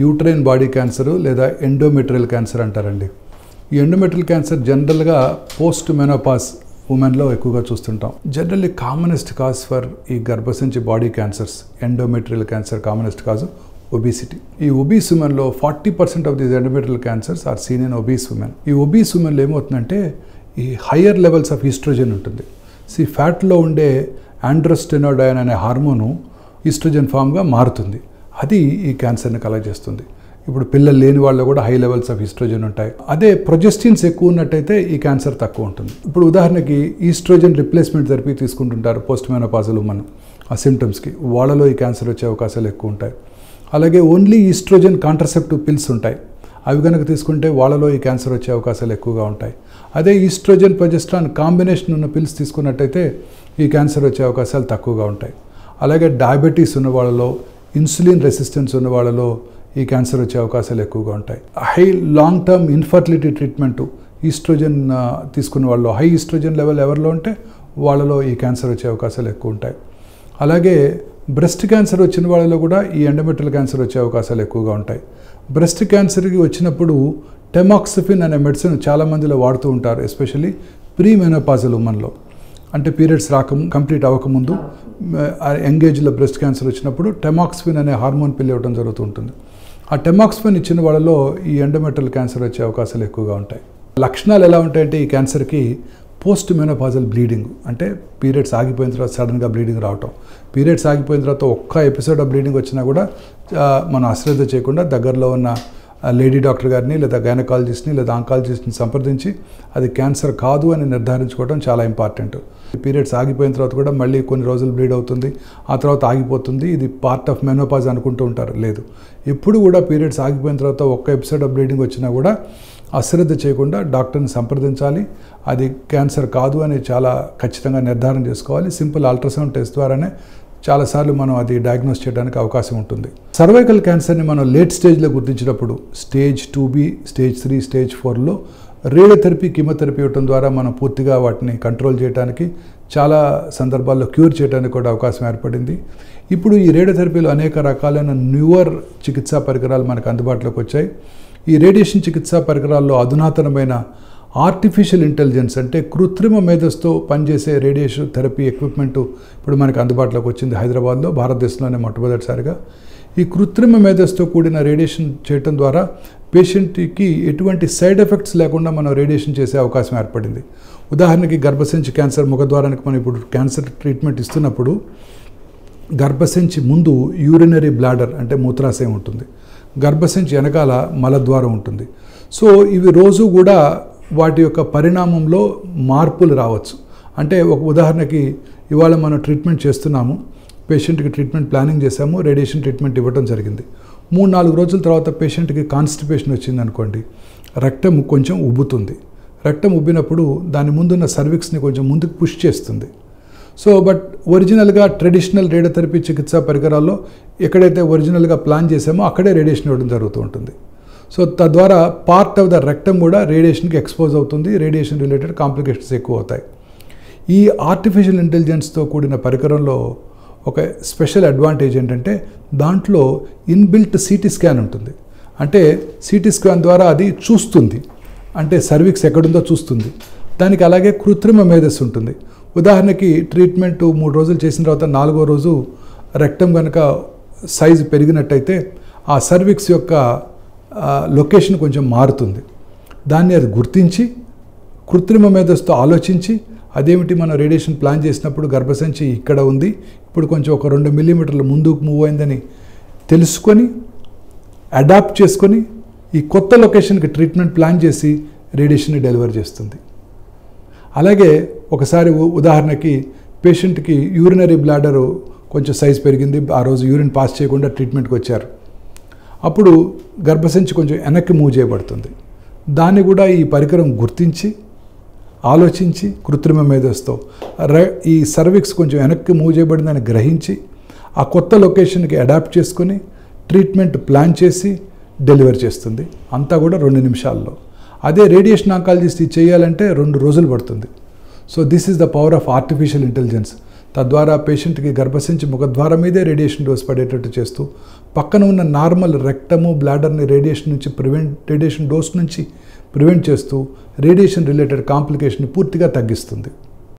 Uterine body cancer లేదా endometrial cancer అంటారండి. ఈ ఎండోమెట్రియల్ క్యాన్సర్ జనరల్గా పోస్ట్ మెనోపాజ్ ఉమెన్లో ఎక్కువగా చూస్తుంటాం. జనరల్లీ కామనెస్ట్ కాజ్ ఫర్ ఈ గర్భసంచి body cancers, endometrial cancer commonest cause obesity. ఈ ఒబీస్ ఉమెన్లో 40% of these endometrial cancers are seen in obese women. ఈ ఒబీస్ ఉమెన్లో ఏమవుతుందంటే ఈ హయ్యర్ లెవెల్స్ ఆఫ్ ఈస్ట్రోజన్ ఉంటుంది. ఫ్యాట్లో ఉండే ఆండ్రోస్టెనోడైన్ అనే హార్మోను ఈస్ట్రోజన్ ఫామ్గా మారుతుంది. అది ఈ క్యాన్సర్ని కలగజేస్తుంది. ఇప్పుడు పిల్లలు లేని వాళ్ళు కూడా హై లెవెల్స్ ఆఫ్ ఈస్ట్రోజన్ ఉంటాయి. అదే ప్రొజెస్టిన్స్ ఎక్కువ ఉన్నట్టయితే ఈ క్యాన్సర్ తక్కువ ఉంటుంది. ఇప్పుడు ఉదాహరణకి ఈస్ట్రోజన్ రిప్లేస్మెంట్ థెరపీ తీసుకుంటుంటారు పోస్ట్ మెనోపాజల్ ఉమెన్ ఆ సిమ్టమ్స్కి, వాళ్ళలో ఈ క్యాన్సర్ వచ్చే అవకాశాలు ఎక్కువ ఉంటాయి. అలాగే ఓన్లీ ఈస్ట్రోజన్ కాంట్రసెప్టివ్ పిల్స్ ఉంటాయి, అవి కనుక తీసుకుంటే వాళ్ళలో ఈ క్యాన్సర్ వచ్చే అవకాశాలు ఎక్కువగా ఉంటాయి. అదే ఈస్ట్రోజన్ ప్రొజెస్ట్రాన్ కాంబినేషన్ ఉన్న పిల్స్ తీసుకున్నట్టయితే ఈ క్యాన్సర్ వచ్చే అవకాశాలు తక్కువగా ఉంటాయి. అలాగే డయాబెటీస్ ఉన్న వాళ్ళలో, ఇన్సులిన్ రెసిస్టెన్స్ ఉన్న వాళ్ళలో ఈ క్యాన్సర్ వచ్చే అవకాశాలు ఎక్కువగా ఉంటాయి. High long term infertility treatment estrogen తీసుకున్న వాళ్ళలో, హై ఈస్ట్రోజన్ లెవెల్ ఎవరిలో ఉంటే వాళ్ళలో ఈ క్యాన్సర్ వచ్చే అవకాశాలు ఎక్కువ ఉంటాయి. అలాగే బ్రెస్ట్ క్యాన్సర్ వచ్చిన వాళ్ళలో కూడా ఈ ఎండోమెట్రియల్ క్యాన్సర్ వచ్చే అవకాశాలు ఎక్కువగా ఉంటాయి. బ్రెస్ట్ క్యాన్సర్కి వచ్చినప్పుడు టెమాక్సిఫిన్ అనే మెడిసిన్ చాలామందిలో వాడుతూ ఉంటారు, ఎస్పెషల్లీ ప్రీ మెనోపాజల్ ఉమెన్లో. అంటే పీరియడ్స్ కంప్లీట్ అవ్వకముందు యంగేజ్లో బ్రెస్ట్ క్యాన్సర్ వచ్చినప్పుడు టెమాక్సిఫిన్ అనే హార్మోన్ పిల్ ఇవ్వడం జరుగుతూ ఉంటుంది. ఆ టెమాక్సిఫిన్ ఇచ్చిన వాళ్ళలో ఈ ఎండోమెట్రియల్ క్యాన్సర్ వచ్చే అవకాశాలు ఎక్కువగా ఉంటాయి. లక్షణాలు ఎలా ఉంటాయంటే ఈ క్యాన్సర్కి పోస్ట్ మెనోపాజల్ బ్లీడింగ్, అంటే పీరియడ్స్ ఆగిపోయిన తర్వాత సడన్గా బ్లీడింగ్ రావటం. పీరియడ్స్ ఆగిపోయిన తర్వాత ఒక్క ఎపిసోడ్ ఆఫ్ బ్లీడింగ్ వచ్చినా కూడా మనం అశ్రద్ధ చేయకుండా దగ్గరలో ఉన్న లేడీ డాక్టర్ గారిని లేదా గైనకాలజిస్ట్ని లేదా ఆంకాలజిస్ట్ని సంప్రదించి అది క్యాన్సర్ కాదు అని నిర్ధారించుకోవడం చాలా ఇంపార్టెంట్. పీరియడ్స్ ఆగిపోయిన తర్వాత కూడా మళ్ళీ కొన్ని రోజులు బ్లీడ్ అవుతుంది, ఆ తర్వాత ఆగిపోతుంది, ఇది పార్ట్ ఆఫ్ మెనోపాజ్ అనుకుంటూ ఉంటారు. లేదు, ఎప్పుడు కూడా పీరియడ్స్ ఆగిపోయిన తర్వాత ఒక్క ఎపిసోడ్ ఆఫ్ బ్లీడింగ్ వచ్చినా కూడా అశ్రద్ధ చేయకుండా డాక్టర్ని సంప్రదించాలి. అది క్యాన్సర్ కాదు అని చాలా ఖచ్చితంగా నిర్ధారణ చేసుకోవాలి. సింపుల్ అల్ట్రాసౌండ్ టెస్ట్ ద్వారానే చాలాసార్లు మనం అది డయాగ్నోస్ చేయడానికి అవకాశం ఉంటుంది. సర్వైకల్ క్యాన్సర్ని మనం లేట్ స్టేజ్లో గుర్తించినప్పుడు స్టేజ్ 2B, స్టేజ్ 3, స్టేజ్ 4లో రేడియోథెరపీ, కీమోథెరపీ ఇవ్వడం ద్వారా మనం పూర్తిగా వాటిని కంట్రోల్ చేయడానికి, చాలా సందర్భాల్లో క్యూర్ చేయడానికి కూడా అవకాశం ఏర్పడింది. ఇప్పుడు ఈ రేడియోథెరపీలో అనేక రకాలైన న్యూవర్ చికిత్సా పరికరాలు మనకు అందుబాటులోకి వచ్చాయి. ఈ రేడియేషన్ చికిత్సా పరికరాల్లో అధునాతనమైన ఆర్టిఫిషియల్ ఇంటెలిజెన్స్ అంటే కృత్రిమ మేధస్తో పనిచేసే రేడియేషన్ థెరపీ ఎక్విప్మెంటు ఇప్పుడు మనకు అందుబాటులోకి వచ్చింది హైదరాబాద్లో, భారతదేశంలోనే మొట్టమొదటిసారిగా. ఈ కృత్రిమ మేధస్తో కూడిన రేడియేషన్ చేయటం ద్వారా పేషెంట్కి ఎటువంటి సైడ్ ఎఫెక్ట్స్ లేకుండా మనం రేడియేషన్ చేసే అవకాశం ఏర్పడింది. ఉదాహరణకి గర్భసంచి క్యాన్సర్ ముఖద్వారానికి మనం ఇప్పుడు క్యాన్సర్ ట్రీట్మెంట్ ఇస్తున్నప్పుడు గర్భసంచి ముందు యూరినరీ బ్లాడర్ అంటే మూత్రాశయం ఉంటుంది, గర్భసంచి వెనకాల మలద్వారం ఉంటుంది. సో ఇవి రోజు కూడా వాటి యొక్క పరిణామంలో మార్పులు రావచ్చు. అంటే ఒక ఉదాహరణకి ఇవాళ మనం ట్రీట్మెంట్ చేస్తున్నాము, పేషెంట్కి ట్రీట్మెంట్ ప్లానింగ్ చేసాము, రేడియేషన్ ట్రీట్మెంట్ ఇవ్వడం జరిగింది. 3-4 రోజుల తర్వాత పేషెంట్కి కాన్స్టిపేషన్ వచ్చింది అనుకోండి, రక్తం కొంచెం ఉబ్బుతుంది. రక్తం ఉబ్బినప్పుడు దాని ముందున్న సర్విక్స్ని కొంచెం ముందుకు పుష్ చేస్తుంది. సో బట్ ఒరిజినల్గా ట్రెడిషనల్ రేడియోథెరపీ చికిత్సా పరికరాల్లో ఎక్కడైతే ఒరిజినల్గా ప్లాన్ చేసామో అక్కడే రేడియేషన్ ఇవ్వడం జరుగుతూ ఉంటుంది. సో తద్వారా పార్ట్ ఆఫ్ ద రెక్టం కూడా రేడియేషన్కి ఎక్స్పోజ్ అవుతుంది, రేడియేషన్ రిలేటెడ్ కాంప్లికేషన్స్ ఎక్కువ అవుతాయి. ఈ ఆర్టిఫిషియల్ ఇంటెలిజెన్స్తో కూడిన పరికరంలో ఒక స్పెషల్ అడ్వాంటేజ్ ఏంటంటే దాంట్లో ఇన్బిల్ట్ సిటీ స్కాన్ ఉంటుంది. అంటే సిటీ స్కాన్ ద్వారా అది చూస్తుంది, అంటే సర్విక్స్ ఎక్కడుందో చూస్తుంది. దానికి అలాగే కృత్రిమ మేధస్సు ఉంటుంది. ఉదాహరణకి ట్రీట్మెంట్ 3 రోజులు చేసిన తర్వాత 4వ రోజు రెక్టం కనుక సైజు పెరిగినట్టయితే ఆ సర్విక్స్ యొక్క లొకేషన్ కొంచెం మారుతుంది. దాన్ని అది గుర్తించి కృత్రిమ మేధస్సుతో ఆలోచించి అదేమిటి మనం రేడియేషన్ ప్లాన్ చేసినప్పుడు గర్భసంచి ఇక్కడ ఉంది, ఇప్పుడు కొంచెం ఒక 2 మిల్లీమీటర్ల ముందుకు మూవ్ అయిందని తెలుసుకొని అడాప్ట్ చేసుకొని ఈ కొత్త లొకేషన్కి ట్రీట్మెంట్ ప్లాన్ చేసి రేడియేషన్ని డెలివర్ చేస్తుంది. అలాగే ఒకసారి ఉదాహరణకి పేషెంట్కి యూరినరీ బ్లాడరు కొంచెం సైజ్ పెరిగింది, ఆ రోజు యూరిన్ పాస్ చేయకుండా ట్రీట్మెంట్కి వచ్చారు. అప్పుడు గర్భసంచి కొంచెం వెనక్కి మూవ్ చేయబడుతుంది. దాన్ని కూడా ఈ పరికరం గుర్తించి ఆలోచించి కృత్రిమ మేధస్సుతో ఈ సర్విక్స్ కొంచెం వెనక్కి మూవ్ చేయబడిందని గ్రహించి ఆ కొత్త లొకేషన్కి అడాప్ట్ చేసుకొని ట్రీట్మెంట్ ప్లాన్ చేసి డెలివర్ చేస్తుంది. అంతా కూడా 2 నిమిషాల్లో. అదే రేడియేషన్ ఆంకాలజిస్ట్ చేయాలంటే 2 రోజులు పడుతుంది. So this is the power of artificial intelligence. తద్వారా పేషెంట్కి గర్భసంచి ముఖద్వారం మీదే రేడియేషన్ డోస్ పడేటట్టు చేస్తూ పక్కన ఉన్న నార్మల్ రెక్టము బ్లాడర్ని రేడియేషన్ డోస్ నుంచి ప్రివెంట్ చేస్తూ రేడియేషన్ రిలేటెడ్ కాంప్లికేషన్ పూర్తిగా తగ్గిస్తుంది.